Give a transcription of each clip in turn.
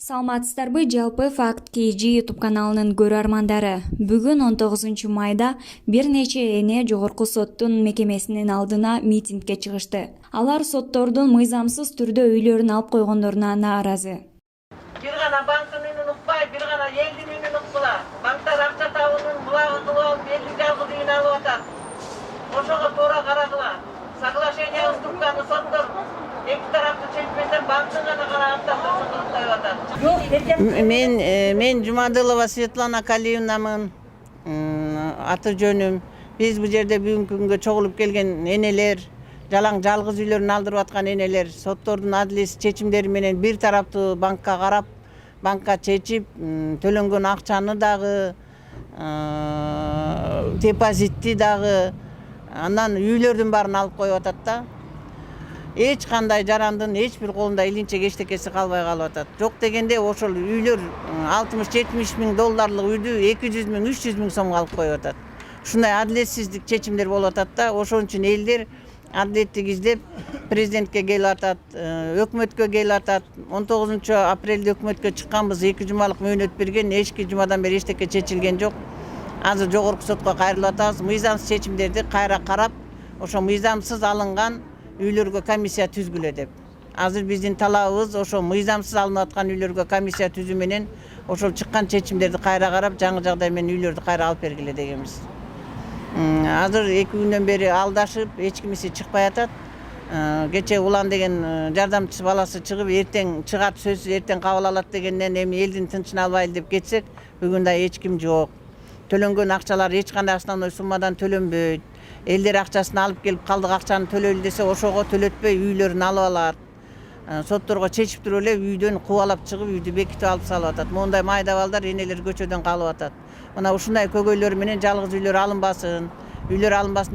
Саламатсыздарбы, жалпы Факт KG YouTube каналынын көрөрмандары. Бүгүн 19 майда бир нече эне жогорку соттун мекемесинин алдына митингге чыгышты. Алар соттордун мыйзамсыз түрдө үйлөрүн алып койгондоруна нааразы. Бир гана банктын үнүн укпай, бир гана элдин үнүн укпула. Банктар акча табуунун булагын кылып алып, элдин жалгыз үйүн алып атат. Ошого туура карагыла. Соглашение уступканы соттор эки тарапты чечмесе банктын гана караганда кылып коюп атат. Мен Жумадылова Светлана Калиевнамын, аты жөнүм. Биз бул жерде бүгүнкү күнгө чогулуп келген энелер, жалгыз үйлөрүн алдырып аткан энелер, соттордун адилетсиз чечимдери менен бир тараптуу банкка карап, банкка чечип, төлөнгөн акчаны дагы, депозитти дагы, андан үйлөрдүн баарын алып коюп атат да. Эч кандай жарандын эч бир колунда илинчек эчтекеси калбай калып атат. Жок дегенде ошол үйлөр 60-70 миң долларлык үйдү 200 миң, 300 миң сомго алып коюп атат. Ушундай адилетсиздик чечимдер болуп атат да. Ошон үчүн элдер адилеттик издеп президентке келип атат, өкмөткө келип атат. 19 апрелде өкмөткө чыкканбыз, 2 жумалык мөөнөт берген, эки жумадан бери эчтеке чечилген жок. Азыр жогорку сотко кайрылып атабыз. Мыйзамсыз чечимдерди кайра карап, ошо мыйзамсыз алынган үйлөргө комиссия түзгүлө деп. Азыр биздин талабыбыз ошо мыйзамсыз алынып аткан үйлөргө комиссия түзүү менен ошол чыккан чечимдерди кайра карап, жаңы жагдай менен үйлөрдү кайра алып бергиле дегенбиз. Азыр 2 күндөн бери алдашып, эч кимиси чыкпай атат. Кече Улан деген жардамчы баласы чыгып, эртең чыгат сөзсүз, эртең кабыл алат дегенден эми элдин тынчын албайлы деп кетсек, бүгүн да эч ким жок. Төлөнгөн акчалар эч кандай основной суммадан төлөнбөйт. Элдер акчасын алып келип калдык акчаны төлөйлү десе, ошого төлөтпөй үйлөрүн алып алат. Сотторго чечип туруп эле үйдөн кубалап чыгып, үйдү бекитип алып салып атат. Мондай майда балдар энелер көчөдөн калып атат. Мына ушундай көйгөйлөр менен жалгыз үйлөр алынбасын,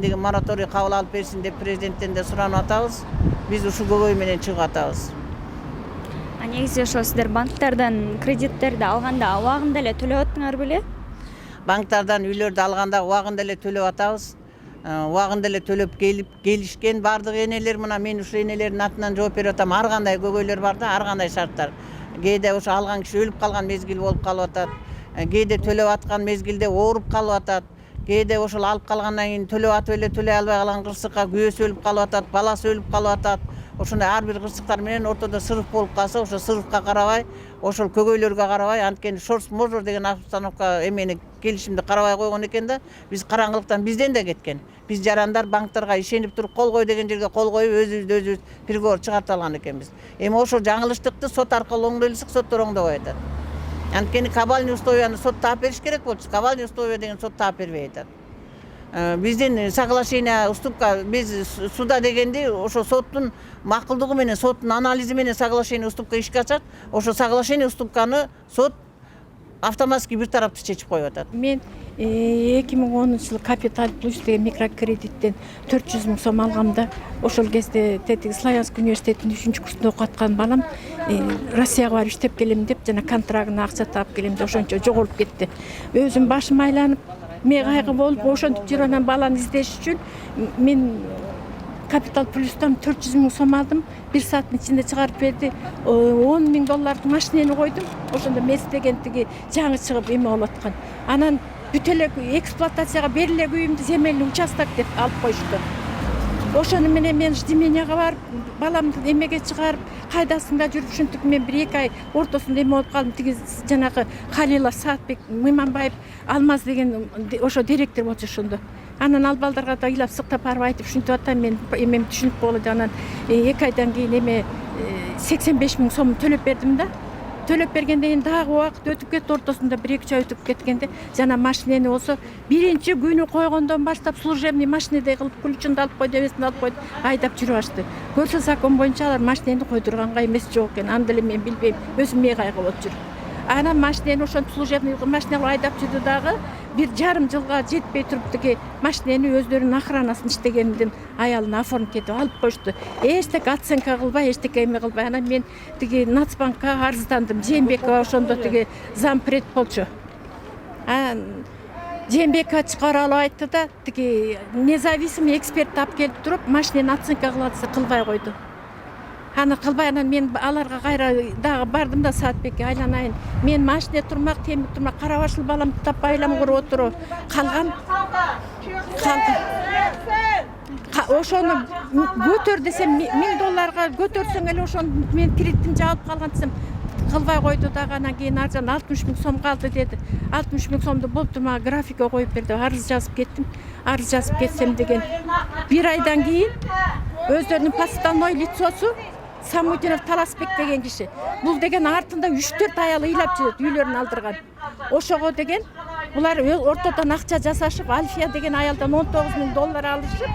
деген мораторий кабыл алып берсин деп президенттен да суранып атабыз. Биз ушул көйгөй менен чыгып атабыз. Негизи ошо сиздер банктардан кредиттерди алганда убагында эле төлөп аттыңар беле? Банктардан үйлөрдү алганда убагында эле төлөп атабыз. Убагында эле төлөп келишкен бардык энелер, мына мен ушул энелердин атынан жооп берип атам. Ар кандай көйгөйлөр бар да, ар кандай шарттар. Кээде ошо алган киши өлүп калган мезгил болуп калып атат. Кээде төлөп аткан мезгилде ооруп калып атат. Кээде ошол алып калгандан кийин төлөп атып эле төлөй албай калган кырсыкка күйөөсү өлүп калып атат, баласы өлүп калып атат. Ошондой ар бир кырсыктар менен ортодо сырыв болуп калса, ошо сырывка карабай, ошол көйгөйлөргө карабай, анткени форс-мажор деген обстановка эмени келишимди карабай койгон экен да, биз караңгылыктан бизден да кеткен. Биз жарандар банктарга ишенип туруп кол кой деген жерге кол коюп өзүбүз приговор чыгартып алган экенбиз. Эми ошол жаңылыштыкты сот аркылуу оңдойлусак, соттор оңдобой атат. Анткени кабальный условияны сот таап бериш керек болчу. Кабальный условия деген сот таап бербей атат. Биздин соглашение, уступка, биз суда дегенди ошо соттун макулдугу менен, соттун анализи менен соглашение, уступка ишке ашат. Ошо соглашение, уступканы сот автоматически бир тараптуу чечип коюп атат. Мен 2010 жылы Капитал Плюс деген микрокредиттен 400 миң сом алгамда, ошол кезде Славянск университетинин 3-чү курсунда окуп аткан балам Россияга барып иштеп келем деп, жана контрагына акча таап келем деп ошончо жоголуп кетти. Өзүм башым айланып, мен кайгы болуп, ошентип жүрүп анан баланы издеш үчүн мен Капитал Плюстан 400 миң сом алдым. 1 сааттын ичинде чыгарып берди. 10 миң доллардын машинени койдум. Ошондо мес деген тиги жаңы чыгып эме болуп аткан. Анан бүт эле эксплуатацияга бериле үйүмдү земельный участок деп алып коюшту. Ошону менен мен ждеменияга барып, баламды эмеге чыгарып, кайдасында жүрүп, ушинтип мен 1-2 ай ортосунда эме болуп калдым. Тиги жанагы Калилов Саатбек Мыйманбаев Алмаз деген ошо директор болчу ошондо. Анан ал балдарга да ыйлап сыктап барып айтып, ушинтип атам, мен эмем түшүнүп болду. Анан 2 айдан кийин эме 85 миң сом төлөп бердим да. Төлөп бергенден кийин дагы убакыт өтүп кетти, ортосунда 1-2 ай өтүп кеткенде жана машинени болсо биринчи күнү койгондон баштап служебный машинеде кылып, ключун алып койду, эбесин алып койду, айдап жүрүп башты. Көрсө закон боюнча алар машинени койдурганга эмес жок экен. Анда эле мен билбейм, өзүм кайгы болуп жүрүп. Анан машинени ошентип служебный машина айдап жүрдү дагы 1,5 жылга жетпей туруп тиги машинени өздөрүнүн охранасын иштегенден аялына оформить этип алып коюшту. Эчтеке оценка кылбай, эчтеке эме кылбай. Анан мен тиги Нацбанкка арыздандым. Жээнбекова ошондо тиги зампред болчу. Жээнбекова чыгарып алып айтты да, тиги независимый эксперт алып келип туруп, машинени оценка кылат десе кылбай койду. аны кылбай анан мен аларга кайра дагы бардым да Саатбекке айланайын. Мен машине турмак, темир турмак, кара башыл баламды таппай айлам куруп отуруп калган. Ошону көтөр десем $1000 көтөрсөң эле ошону мен кредитин жаап калган десем кылбай койду дагы анан кийин аржан 60 000 сом калды деди. 60 000 сомду болуптур мага графикке коюп берди. Арыз жазып кеттим. Арыз жазып кетсем деген. Bir айдан кийин өздөрүнүн постановой лицосу Самудинов Таласбек деген киши. Бул деген артында 3-4 аял ыйлап жүрөт, үйлөрүн алдырган. Ошого деген булар ортодон акча жасашып, Альфия деген аялдан $19 000 алышып,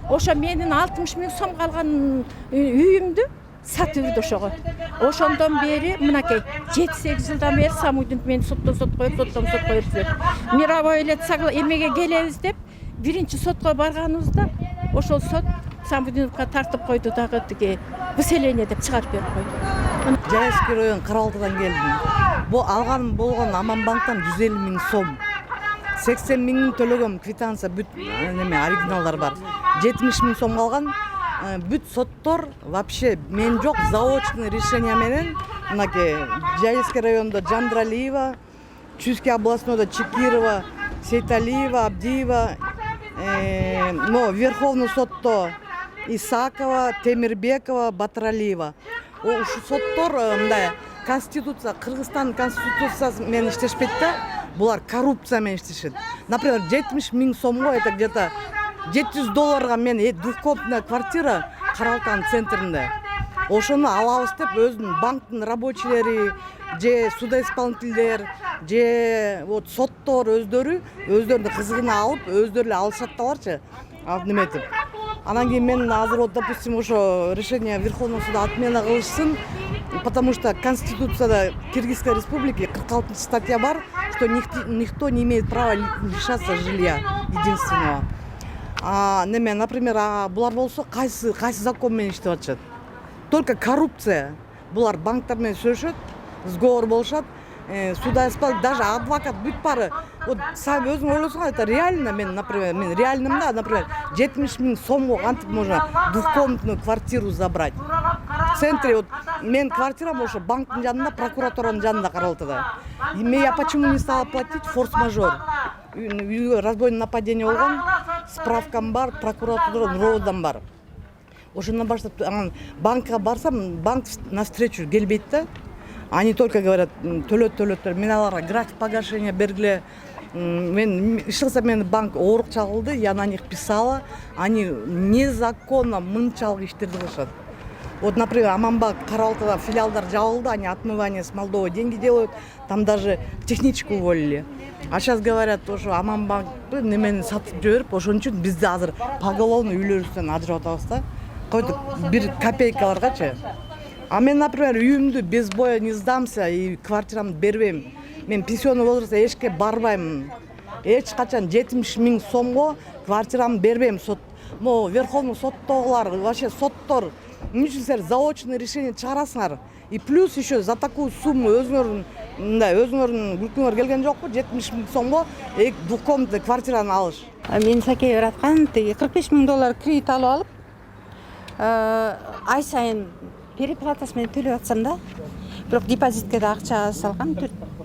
ошо менин 60 000 сом калган үйүмдү сатып жүрдү ошого. Ошондон бери мынакей 7-8 жылдан бери Самудин мени соттон сот коюп жүрөт. Мировой эле эмеге келебиз деп биринчи сотко барганыбызда ошол сот Самудиновго тартып койду дагы тиги выселение деп чыгарып берип койду. Жайышкер район Каралтыдан келдим. Бу алганым болгон Аманбанктан 150 000 сом. 80 000 төлөгөм, квитанция бүт оригиналдар бар. 70 000 сом калган. Бүт соттор вообще мен жок, заочный решение менен мынакей Жайышкер районунда Жандралиева, Чуйский областнойдо Чекирова, Сейталиева, Абдиева, Верховный сотто Исакова, Темирбекова, Батыралиева. Ушу соттор мындай конституция, Кыргызстан конституциясы менен иштешпейт да, булар коррупция менен иштешет. Например, 70 000 сомго это где-то $700 мен двухкомнатная квартира Каралтан центринде. Ошону алабыз деп өзүнүн банктын рабочийлери, же судоисполнительдер, же вот соттор өздөрүнүн кызыгына алып, өздөрү эле алышат аларчы. Неметип. Анан кийин мен азыр вот, допустим, ошо решение Верховного суда отмена кылышсын, потому что Конституцияда Кыргызской республики 46 статья бар, что никто не имеет права лишаться жилья единственного. Например, булар болсо кайсы закон менен иштеп атышат? Только коррупция. Булар банктар менен сүйлөшөт, сговор болушат, суда даже адвокат бүт бары. Вот сам өзүң ойлосоң, это реально мен реальнымда, например, 70 000 сомго кантип можно двухкомнатную квартиру забрать. В центре вот мен квартирам ошо банктын жанында, прокуратуранын жанында Каралтыда. Я почему не стала платить? Форс-мажор. Разбойное нападение болгон, справкам бар, прокуратурадан роводан бар. Ошондон баштап банкка барсам, банк навстречу келбейт да. Они только говорят, төлөт. Мен аларга график погашения бергиле. Мен ишкылса мени банк оорук чагылды, я на них писала. Они незаконно мынчалык иштерди кылышат. Вот, например, Аманбак, Каралтыда филиалдар жабылды, они отмывание с Молдовы деньги делают, там даже техничку уволили. А сейчас говорят, что Аманбак немени сатып жиберип, ошон үчүн бизди азыр поголовно үйлөрүбүздөн ажырап атабыз да. Койдук бир копейкаларгачы. А мен, например, үйүмдү без боя не сдамся и квартирамды бербейм. Мен пенсионный возрастта эчке барбайм. Эч качан 70 000 сомго квартирамды бербейм. Верховный соттогулар, вообще соттор. Эмне үчүн силер заочный решение чыгарасыңар? И плюс еще за такую сумму өзүңөрдүн күлкүңөр келген жокпу? 70 000 сомго двухкомнатный квартираны алыш. Мен сакей ыраткан $45 000 кредит алып ай сайын переплатасы менен төлөп атсам да. Бирок депозитке да акча салгам,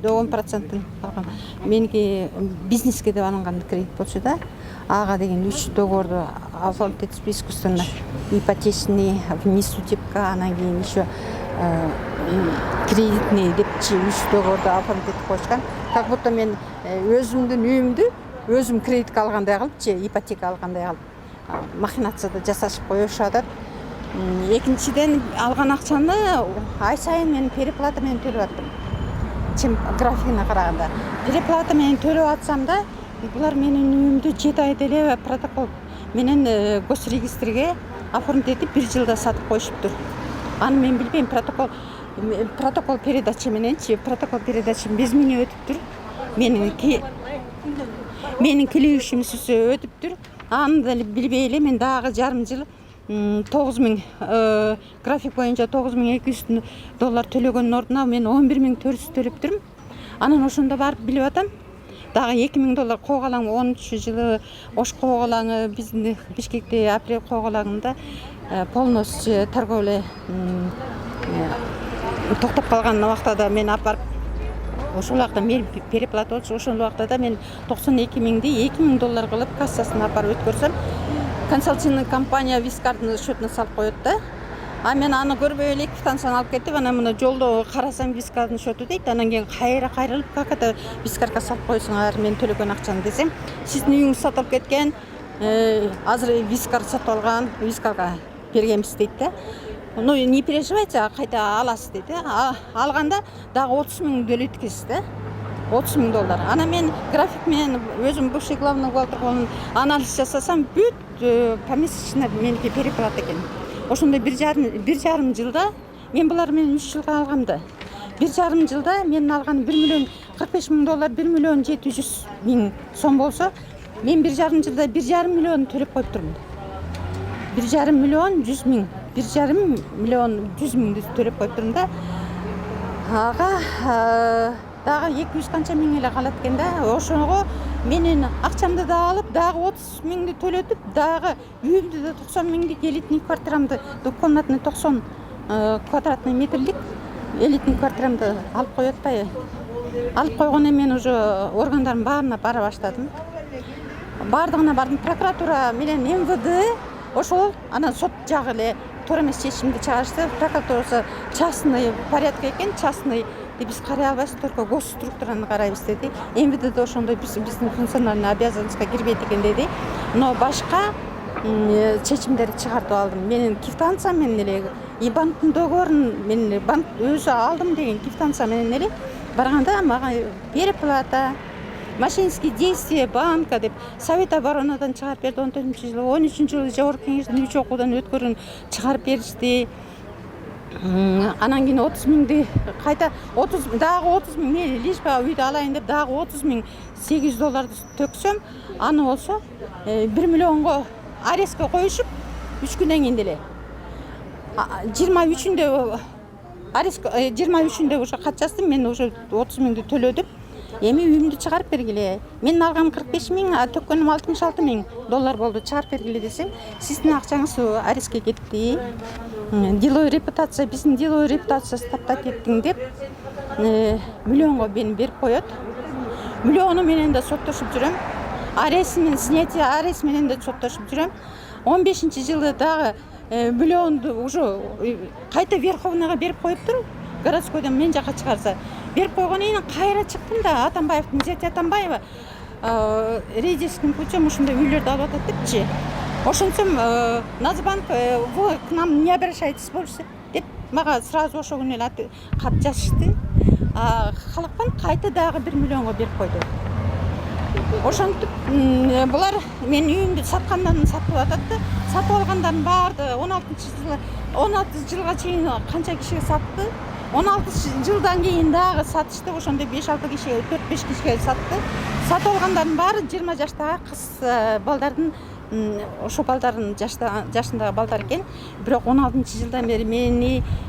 10% алгам. Меники бизнеске деп алынган кредит болчу да. Ага деген 3 договорду оформить искусственно, ипотечный, внизу типка, анан кийин еще кредитный депчи 3 договорду оформить этип койушкан. Как будто мен өзүмдүн үйүмдү өзүм кредитке алгандай кылып, же ипотека алгандай кылып махинацияда жасашып коюшуп атат. Экинчиден алган акчаны ай сайын мен переплата менен төлөп аттым. Чем графигине караганда. Переплата менен төлөп атсам да, булар менин үйүмдү 7 айда эле протокол менен госрегистрге оформить этип 1 жылда сатып коюшуптур. Аны мен билбейм, протокол передача мененчи, протокол передача без меня өтүптүр. Менин клиющимсиз өтүптүр. Аны да билбей эле мен дагы жарым жыл 9000 график боюнча $9200 төлөгөндүн ордуна мен 11400 төлөптүрмүн. Анан ошондо барып билип атам. дагы $2000 коголаң 13-жылы Ош коголаңы биздин Бишкекте апрель коголаңында полностью торговля токтоп калган убакта да мен апарып ошол убакта мен переплата болчу. Ошол убакта да мен $92,000 $2000 кылып кассасына апарып өткөрсөм, консалтинг компания Вискардын счетуна салып коет да. А мен аны көрбөй эле квитанцияны алып кеттим. Анан мына жолдо карасам Вискардын счету дейт. Анан кийин кайрылып, как это Вискарга салып койсуңар, мен төлөгөн акчаны десем, сиздин үйүңүз сатылып кеткен, азыр Вискар сатып алган, Вискарга бергенбиз дейт да. Ну, не переживайте, кайта аласыз дейт. Алганда дагы $30,000 төлөйт экенсиз да. $30,000. Ана мен график менен өзүм бывший главный бухгалтер болуп анализ жасасам, бүт помесячно меники переплата экен. Ошондой 1,5 жылда мен булар менен 3 жылга алгам да. 1,5 жылда мен алган $1,45,000, $1,700,000 сом болсо, мен 1,5 жылда $1,5 миллион төлөп коюп турмун. $1,5 миллион 100 миң, $1,5 миллион 100 миңди төлөп коюп турмун да. Ага дагы 200 канча миң эле калат экен да. Ошого менин акчамды да алып, дагы 30 миңди төлөтүп, дагы үйүмдү да 90 миңдик элитный квартирамды, двухкомнатный 90 квадратный метрлик элитный квартирамды алып коюп атпайбы? Алып койгондон мен уже органдардын баарына бара баштадым. Бардыгына бардым, прокуратура менен МВД, ошол анан сот жагы эле туура эмес чечимди чыгарышты. Прокуратурасы частный порядка экен, частный биз карай албайбыз, только госструктураны карайбыз деди. МВД да ошондой биздин функциональный обязанностька кирбейт экен деди. Но башка чечимдерди чыгартып алдым. Менин квитанция менен эле, и банктын договорун мен банк өзү алдым деген квитанция менен эле барганда мага переплата, мошеннические действия банка деп Совет оборонадан чыгарып берди 14-жылы, 13-жылы жогорку кеңештин 3 окуудан өткөрүн чыгарып беришти. Анан кийин 30 миңди кайта 30 дагы 30 миң мен лишь бы үйдү алайын деп дагы $30,800 төксөм, аны болсо 1 миллионго арестке коюшуп 3 күндөн кийин деле 23-үндө арест 23-үндө уже кат жаздым, мен уже 30 миңди төлөдүм. Эми үйүмдү чыгарып бергиле. Мен алгам 45 миң, төккөнүм $66 миң болду. Чыгарып бергиле десем, сиздин акчаңыз арестке кетти. Деловой репутация, биздин деловой репутациясы таптап кеттиң деп миллионго мени берип коет. Миллиону менен да соттошуп жүрөм. Арест менен, снятие арест менен да соттошуп жүрөм. 15-жылы дагы миллионду уже кайта Верховныйга берип коюптур. Городскойдон мен жака чыгарса берип койгондон кийин кайра чыктым да, Атамбаевдин зятя Атамбаева рейдерским путем ушундай үйлөрдү алып атат депчи. Ошентсем Нацбанк вы к нам не обращайтесь больше деп мага сразу ошол күнү эле кат жазышты. Халыктан кайта дагы 1 миллионго берип койду. Ошентип булар мен үйүмдү саткандан сатып атат да, сатып алгандардын баары 16 жылга чейин канча кишиге сатты. 16 жылдан кийин дагы сатышты, ошондой 5-6 кишиге, 4-5 кишиге сатты. Сатып алгандардын баары 20 жаштагы кыз балдардын, ошо балдардын жашындагы балдар экен. Бирок 16-жылдан бери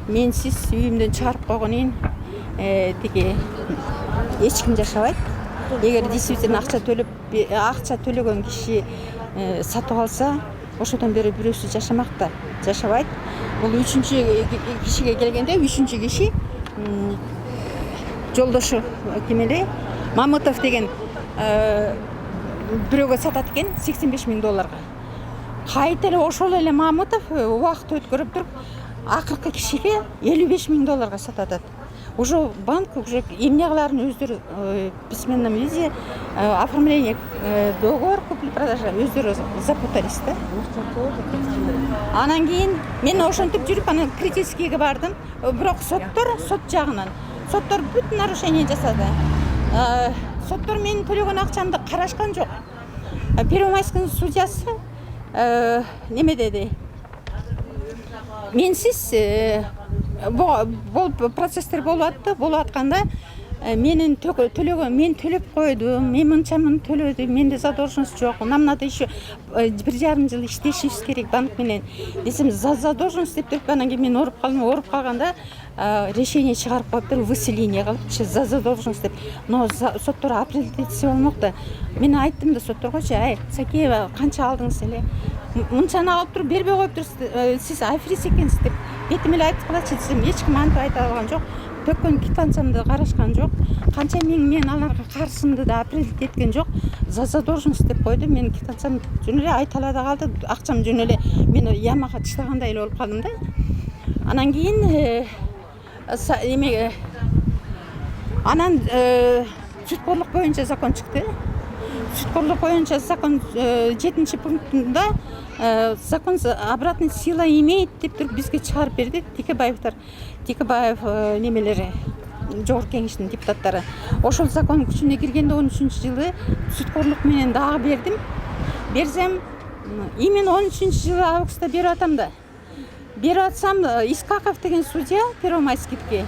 менсиз үйүмдөн чыгарып койгонун тиги эч ким жашабайт. Эгер действительно акча төлөгөн киши сатып алса, ошодон бери бирөөсү жашамак да, жашабайт. Бул 3-чү кишиге келгенде 3-чү киши жолдошу ким эле Мамытов деген бирөөгө сатат экен $85 миң. Кайта эле ошол эле Мамытов убакыт өткөрүп туруп акыркы кишиге $55 миң сатат. Уже банк уже эмне кыларын өздөрү письменном виде оформление договор купли-продажа өздөрү запутались да. Анан кийин мен ошентип жүрүп анан критическийге бардым. Бирок сот жагынан бүт нарушение жасады. Соттор менин төлөгөн акчамды карашкан жок. Первомайскын судьясы неме деди? Менсиз процесстер болуп атканда менин төлөгөн мен төлөп койдум, мен мынча төлөдүм, менде задолженность жок, нам надо еще 1,5 жыл иштешибиз керек банк менен десем, задолженность деп туруп анан кийин мен ооруп калганда решение чыгарып коюптур, выселение кылыпчы за задолженность деп. Но соттор апрелде этсе болмок да. Мен айттым да сотторгочу, ай Сакеева канча алдыңыз эле, мынчаны алып туруп бербей коюптур, сиз аферист экенсиз деп бетиме эле айтып калачы десем, эч ким антип айта алган жок. Төккөн квитанциямды карашкан жок, канча мен аларга каршымды да апрелде эткен жок, за задолженность деп койду. Мен квитанциям жөн эле айталада калды, акчам жөн эле мен ямага таштагандай эле болуп калдым да. Анан кийин анан сүткорлук боюнча закон чыкты. Сүткорлук боюнча закон 7 пунктунда закон обратной сила имеет деп туруп бизге чыгарып берди. Тикебаев немелери, жогорку кеңештин депутаттары. Ошол закон күчүнө киргенде 13-жылы сүткорлук менен дагы берсем, именно 13-жылы августта берип атам да. Берип атсам, Искаков деген судья Первомайскийдики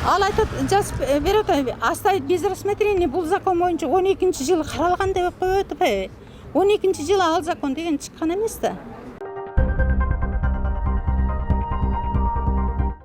ал айтат, жазып берип атат, оставить без рассмотрения, бул закон боюнча 12-жылы каралган деп коюп атпайбы. 12-жылы ал закон деген чыккан эмес да.